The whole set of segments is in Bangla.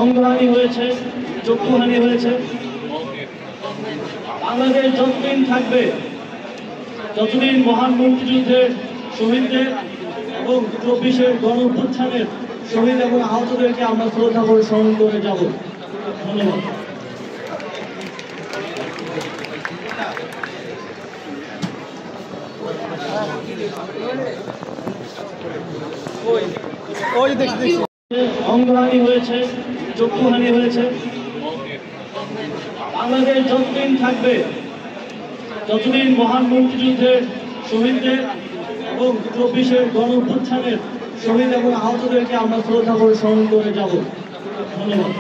অঙ্গহানি হয়েছে, চক্ষুহানি হয়েছে। বাংলাদেশ যতদিন থাকবে, যতদিন মহান মুক্তিযুদ্ধের শহীদদের এবং 24-এর গণঅভ্যুত্থানের শহীদ এবং আহতদেরকে আমরা শ্রদ্ধা করে স্মরণ করে যাব। ধন্যবাদ। অঙ্গহানি হয়েছে, চক্ষুহানি হয়েছে। বাংলাদেশ যতদিন থাকবে, যতদিন মহান মুক্তিযুদ্ধের শহীদদের এবং 24-এর গণঅভ্যুত্থানের শহীদ এবং আহতদেরকে আমরা শ্রদ্ধা করে স্মরণ করে যাব। ধন্যবাদ।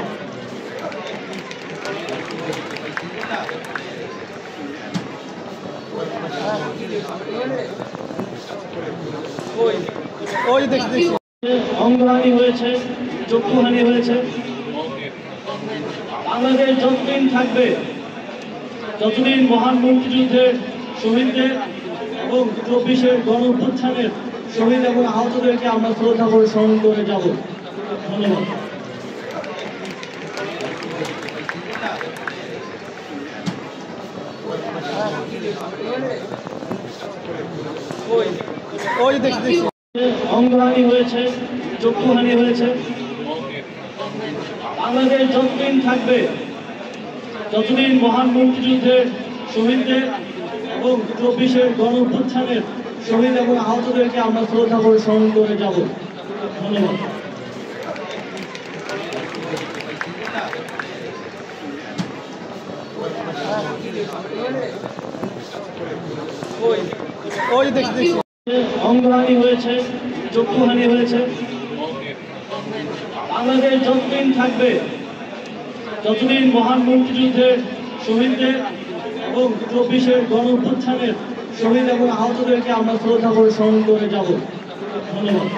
অঙ্গহানি হয়েছে, চক্ষুহানি হয়েছে। বাংলাদেশ যতদিন থাকবে, যতদিন মহান মুক্তিযুদ্ধের শহীদদের এবং 24-এর গণঅভ্যুত্থানের শহীদ এবং আহতদেরকে আমরা শ্রদ্ধা করে স্মরণ করে যাব। ধন্যবাদ। অঙ্গহানি হয়েছে, চক্ষুহানি হয়েছে। বাংলাদেশ যতদিন থাকবে, যতদিন মহান মুক্তিযুদ্ধের শহীদদের এবং 24-এর গণঅভ্যুত্থানের শহীদ এবং আহতদেরকে আমরা শ্রদ্ধা করে স্মরণ করে যাব। ধন্যবাদ। অঙ্গহানি হয়েছে, চক্ষুহানি হয়েছে। বাংলাদেশ যতদিন থাকবে, যতদিন মহান মুক্তিযুদ্ধের শহীদদের এবং 24-এর গণঅভ্যুত্থানের শহীদ এবং আহতদেরকে আমরা শ্রদ্ধা করে স্মরণ করে যাব। ধন্যবাদ।